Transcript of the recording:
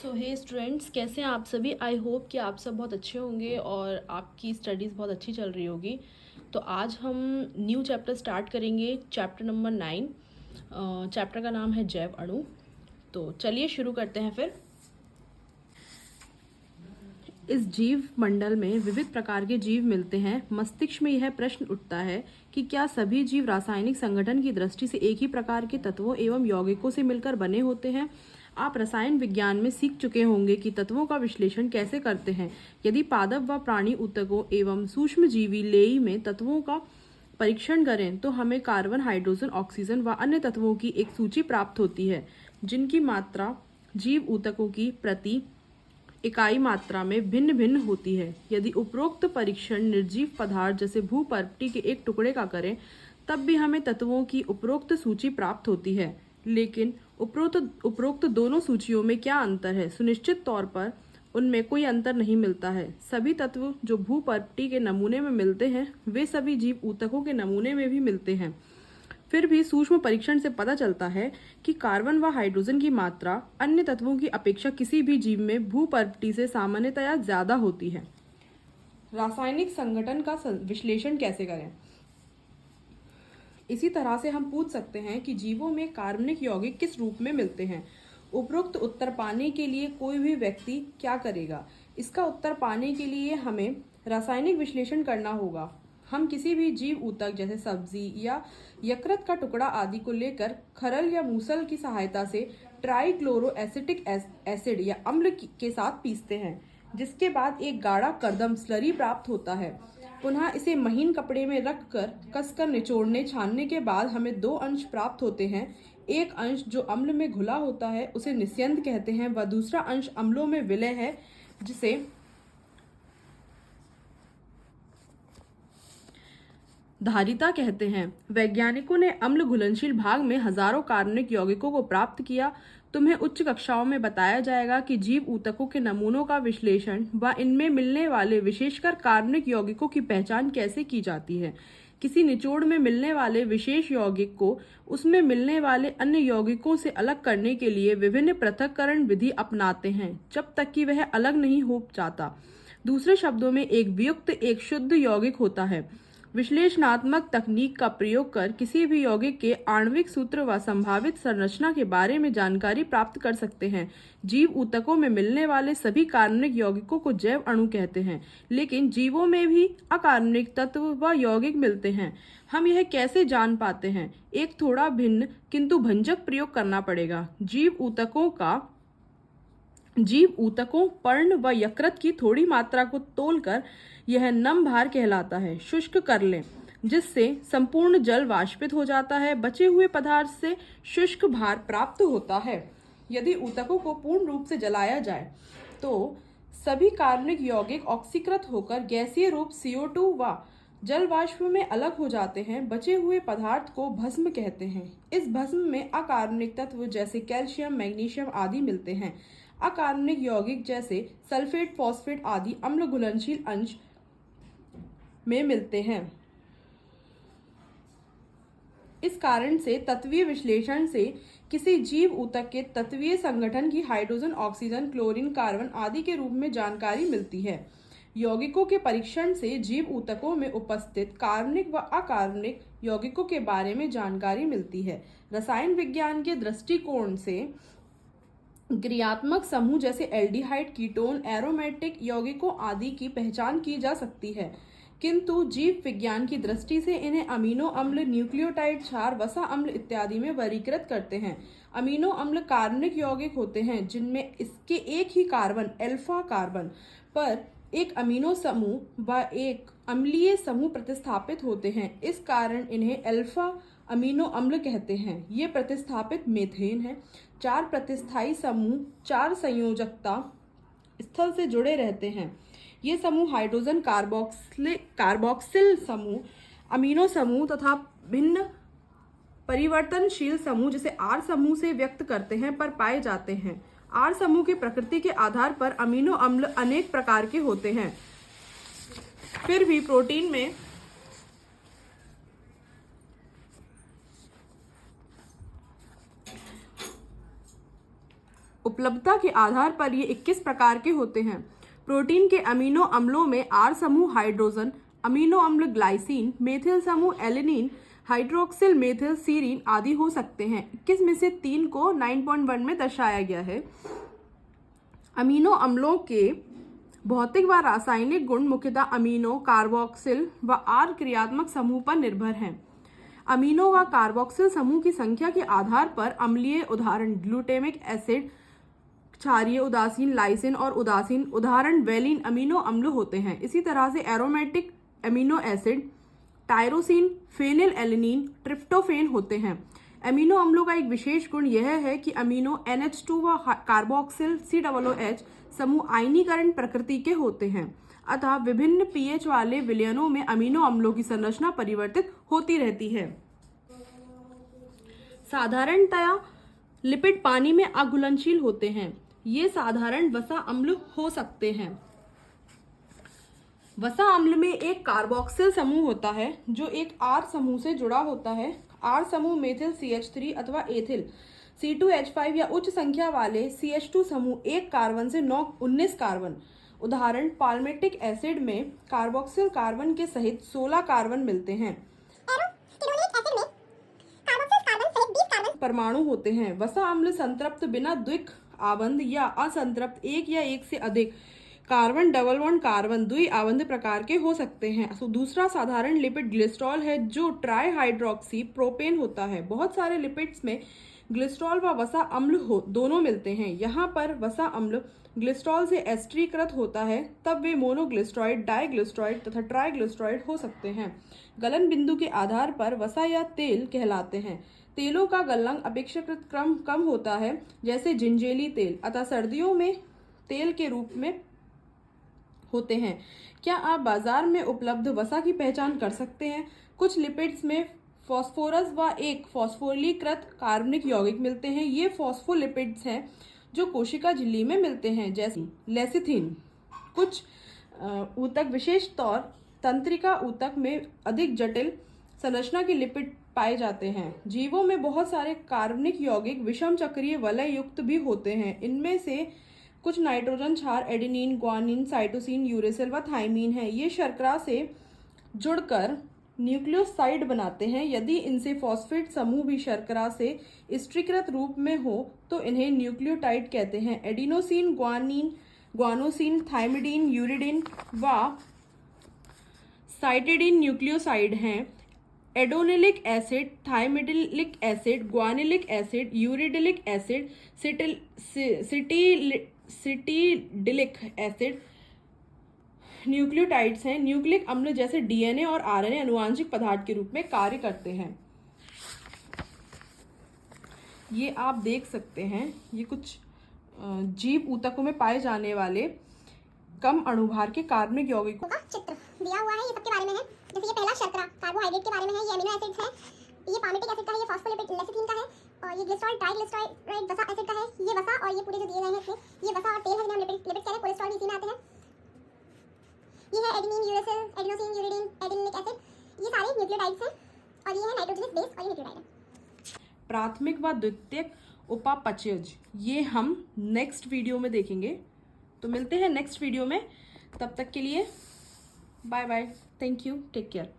सो हे students, कैसे हैं आप सभी। आई होप कि आप सब बहुत अच्छे होंगे और आपकी स्टडीज़ बहुत अच्छी चल रही होगी। तो आज हम न्यू चैप्टर स्टार्ट करेंगे, चैप्टर नंबर 9। चैप्टर का नाम है जैव अणु। तो चलिए शुरू करते हैं फिर। इस जीव मंडल में विविध प्रकार के जीव मिलते हैं। मस्तिष्क में यह प्रश्न उठता है कि क्या सभी जीव रासायनिक संगठन की दृष्टि से एक ही प्रकार के तत्वों एवं यौगिकों से मिलकर बने होते हैं। आप रसायन विज्ञान में सीख चुके होंगे कि तत्वों का विश्लेषण कैसे करते हैं। यदि पादप व प्राणी ऊतकों एवं सूक्ष्मजीवी लेई में तत्वों का परीक्षण करें तो हमें कार्बन, हाइड्रोजन, ऑक्सीजन व अन्य तत्वों की एक सूची प्राप्त होती है, जिनकी मात्रा जीव ऊतकों की प्रति इकाई मात्रा में भिन्न भिन्न होती है। यदि उपरोक्त परीक्षण निर्जीव पदार्थ जैसे भूपर्वती के एक टुकड़े का करें तब भी हमें तत्वों की उपरोक्त सूची प्राप्त होती है। लेकिन उपरोक्त दोनों सूचियों में क्या अंतर है? सुनिश्चित तौर पर उनमें कोई अंतर नहीं मिलता है। सभी तत्व जो भूपर्वती के नमूने में मिलते हैं वे सभी जीव ऊतकों के नमूने में भी मिलते हैं। फिर भी सूक्ष्म परीक्षण से पता चलता है कि कार्बन व हाइड्रोजन की मात्रा अन्य तत्वों की अपेक्षा किसी भी जीव में भूपर्वती से सामान्यतया ज्यादा होती है। रासायनिक संगठन का विश्लेषण कैसे करें? इसी तरह से हम पूछ सकते हैं कि जीवों में कार्बनिक यौगिक किस रूप में मिलते हैं। उपरोक्त उत्तर पाने के लिए कोई भी व्यक्ति क्या करेगा? इसका उत्तर पाने के लिए हमें रासायनिक विश्लेषण करना होगा। हम किसी भी जीव ऊतक जैसे सब्जी या यकृत का टुकड़ा आदि को लेकर खरल या मूसल की सहायता से ट्राइक्लोरो एसिटिक एसिड या अम्ल के साथ पीसते हैं, जिसके बाद एक गाढ़ा कर्दम स्लरी प्राप्त होता है। पुनः इसे महीन कपड़े में रखकर कसकर निचोड़ने छानने के बाद हमें दो अंश प्राप्त होते हैं। एक अंश जो अम्ल में घुला होता है उसे निस्यंद कहते हैं व दूसरा अंश अम्लों में विलय है जिसे धारिता कहते हैं। वैज्ञानिकों ने अम्ल घुलनशील भाग में हजारों कार्बनिक यौगिकों को प्राप्त किया। तुम्हें उच्च कक्षाओं में बताया जाएगा कि जीव ऊतकों के नमूनों का विश्लेषण व इनमें मिलने वाले विशेषकर कार्बनिक यौगिकों की पहचान कैसे की जाती है। किसी निचोड़ में मिलने वाले विशेष यौगिक को उसमें मिलने वाले अन्य यौगिकों से अलग करने के लिए विभिन्न पृथक्करण विधि अपनाते हैं जब तक कि वह अलग नहीं हो जाता। दूसरे शब्दों में एक वियुक्त एक शुद्ध यौगिक होता है। विश्लेषणात्मक तकनीक का प्रयोग कर किसी भी यौगिक के आणविक सूत्र व संभावित संरचना के बारे में जानकारी प्राप्त कर सकते हैं। जीव ऊतकों में मिलने वाले सभी कार्बनिक यौगिकों को जैव अणु कहते हैं, लेकिन जीवों में भी अकार्बनिक तत्व व यौगिक मिलते हैं। हम यह कैसे जान पाते हैं? एक थोड़ा भिन्न किंतु भंजक प्रयोग करना पड़ेगा। जीव ऊतकों, पर्ण व यकृत की थोड़ी मात्रा को तोलकर यह नम भार कहलाता है शुष्क कर लें, जिससे संपूर्ण जल वाष्पित हो जाता है। बचे हुए पदार्थ से शुष्क भार प्राप्त होता है। यदि ऊतकों को पूर्ण रूप से जलाया जाए तो सभी कार्बनिक यौगिक ऑक्सीकृत होकर गैसीय रूप CO2 व जल वाष्प में अलग हो जाते हैं। बचे हुए पदार्थ को भस्म कहते हैं। इस भस्म में अकार्बनिक तत्व जैसे कैल्शियम, मैग्नीशियम आदि मिलते हैं। अकार्बनिक यौगिक जैसे सल्फेट, फॉस्फेट आदि अम्ल घुलनशील अंश में मिलते हैं। इस कारण से तत्वीय विश्लेषण से किसी जीव ऊतक के तत्वीय संगठन की हाइड्रोजन, ऑक्सीजन, क्लोरीन, कार्बन आदि के रूप में जानकारी मिलती है। यौगिकों के परीक्षण से जीव ऊतकों में उपस्थित कार्बनिक व अकार्बनिक यौगिकों के बारे में जानकारी मिलती है। रसायन विज्ञान के दृष्टिकोण से क्रियात्मक समूह जैसे एल्डिहाइड, कीटोन, एरोमेटिक यौगिकों आदि की पहचान की जा सकती है, किंतु जीव विज्ञान की दृष्टि से इन्हें अमीनो अम्ल, न्यूक्लियोटाइड, क्षार, वसा अम्ल इत्यादि में वर्गीकृत करते हैं। अमीनो अम्ल कार्बनिक यौगिक होते हैं जिनमें इसके एक ही कार्बन, अल्फा कार्बन पर एक अमीनो समूह व एक अम्लीय समूह प्रतिस्थापित होते हैं। इस कारण इन्हें अल्फा अमीनो अम्ल कहते हैं। ये प्रतिस्थापित मीथेन है। 4 प्रतिस्थायी समूह 4 संयोजकता स्थल से जुड़े रहते हैं। ये समूह हाइड्रोजन कार्बोक्सिल समूह, अमीनो समूह तथा भिन्न परिवर्तनशील समूह जिसे R समूह से व्यक्त करते हैं पर पाए जाते हैं। R समूह की प्रकृति के आधार पर अमीनो अम्ल अनेक प्रकार के होते हैं। फिर भी प्रोटीन में उपलब्धता के आधार पर ये 21 प्रकार के होते हैं। प्रोटीन के अमीनो अम्लों में आर समूह हाइड्रोजन, अमीनो अम्ल ग्लाइसिन, मेथिल समूह एलेनिन, हाइड्रोक्सिल मेथिल सीरीन आदि हो सकते हैं। 21 में से 3 को 9.1 में दर्शाया गया है। अमीनो अम्लों के भौतिक व रासायनिक गुण मुख्यतः अमीनो, कार्बोक्सिल व आर क्रियात्मक समूह पर निर्भर हैं। अमीनो व कार्बोक्सिल समूह की संख्या के आधार पर अम्लीय उदाहरण ग्लूटामिक एसिड, क्षारीय उदासीन लाइसिन और उदासीन उदाहरण वेलिन अमीनो अम्ल होते हैं। इसी तरह से aromatic amino acid tyrosine, phenylalanine, tryptophan होते हैं। अमीनो अम्लों का एक विशेष गुण यह है कि अमीनो NH2 व कार्बोक्सिल COOH समूह आयनीकरण प्रकृति के होते हैं, अतः विभिन्न pH वाले विलयनों में अमीनो अम्लों की संरचना परिवर्तित होती रहती है। साधारणतया लिपिड पानी में अघुलनशील होते हैं। ये साधारण वसा अम्ल हो सकते हैं। वसा अम्ल में एक कार्बोक्सिल समूह होता है जो एक R समूह से जुड़ा होता है। R समूह मेथिल CH3 अथवा एथिल C2H5 या उच्च संख्या वाले CH2 समूह 1 कार्बन से 19 कार्बन। उदाहरण पाल्मेटिक एसिड में कार्बोक्सिल कार्बन के सहित 16 कार्बन मिलते हैं। परमाणु होते हैं। वसा अम्ल संतृप्त बिना द्विक आबंध या असंतृप्त एक या एक से अधिक कार्बन डबल बॉन्ड कार्बन द्वि आबंध प्रकार के हो सकते हैं। दूसरा साधारण लिपिड ग्लिसरॉल है जो ट्राई हाइड्रोक्सी प्रोपेन होता है। बहुत सारे लिपिड्स में ग्लिसरॉल व वसा अम्ल दोनों मिलते हैं। यहाँ पर वसा अम्ल ग्लिसरॉल से एस्टरीकृत होता है, तब वे मोनोग्लिसरॉइड, डाइग्लिसरॉइड तथा ट्राइग्लिसरॉइड हो सकते हैं। गलन बिंदु के आधार पर वसा या तेल कहलाते हैं। तेलों का गलनांक अपेक्षाकृत कम होता है, जैसे जिंजेली तेल, अतः सर्दियों में तेल के रूप में होते हैं। क्या आप बाजार में उपलब्ध वसा की पहचान कर सकते हैं? कुछ लिपिड्स में फॉस्फोरस व एक फॉस्फोरिलीकृत कार्बनिक यौगिक मिलते हैं। ये फॉस्फोलिपिड्स हैं जो कोशिका झिल्ली में मिलते हैं, जैसे लेसिथिन। कुछ ऊतक, विशेष तौर तंत्रिका ऊतक में अधिक जटिल संरचना के लिपिड पाए जाते हैं। जीवों में बहुत सारे कार्बनिक यौगिक विषम चक्रीय वलय युक्त भी होते हैं। इनमें से कुछ नाइट्रोजन क्षार एडेनिन, ग्वानिन, साइटोसिन, यूरेसिल व थाइमीन हैं। ये शर्करा से जुड़कर न्यूक्लियोसाइड बनाते हैं। यदि इनसे फॉस्फेट समूह भी शर्करा से स्त्रीकृत रूप में हो तो इन्हें न्यूक्लियोटाइड कहते हैं। Adenosine, guanine, guanosine, thymidine, uridine व साइटिडीन न्यूक्लियोसाइड हैं। Adenylic acid, thymidylic acid, guanylic acid, uridylic acid, cytidylic acid nucleotides हैं। न्यूक्लिक अम्ल जैसे DNA और RNA आनुवांशिक पदार्थ के रूप में कार्य करते हैं। ये आप देख सकते हैं, ये कुछ जीव ऊतकों में पाए जाने वाले कम अणुभार के कार्बनिक यौगिकों का चित्र दिया हुआ है। ये सबके बारे में है। जैसे ये पहला शर्करा कार्बोहाइड्रेट के बारे में है, ये अमीनो एसिड्स है, ये पाल्मेटिक एसिड का है, ये फॉस्फोलिपिड लेसिथिन का है, और ये ग्लिसरॉल ट्राइग्लिसराइड वसा एसिड का है। ये वसा और ये पूरे जो दिए गए हैं इसमें, ये वसा और तेल है जिन्हें हम लिपिड कहते हैं। कोलेस्ट्रॉल भी इसी में आते हैं। ये है adenine, uracil, adenosine, uridine, adenylic acid. ये सारे न्यूक्लियोटाइड्स हैं और ये है नाइट्रोजनस बेस और ये न्यूक्लियोटाइड है। प्राथमिक व द्वितीयक उपापचयज ये हम नेक्स्ट वीडियो में देखेंगे। तो मिलते हैं नेक्स्ट वीडियो में। तब तक के लिए bye bye, thank you, take care.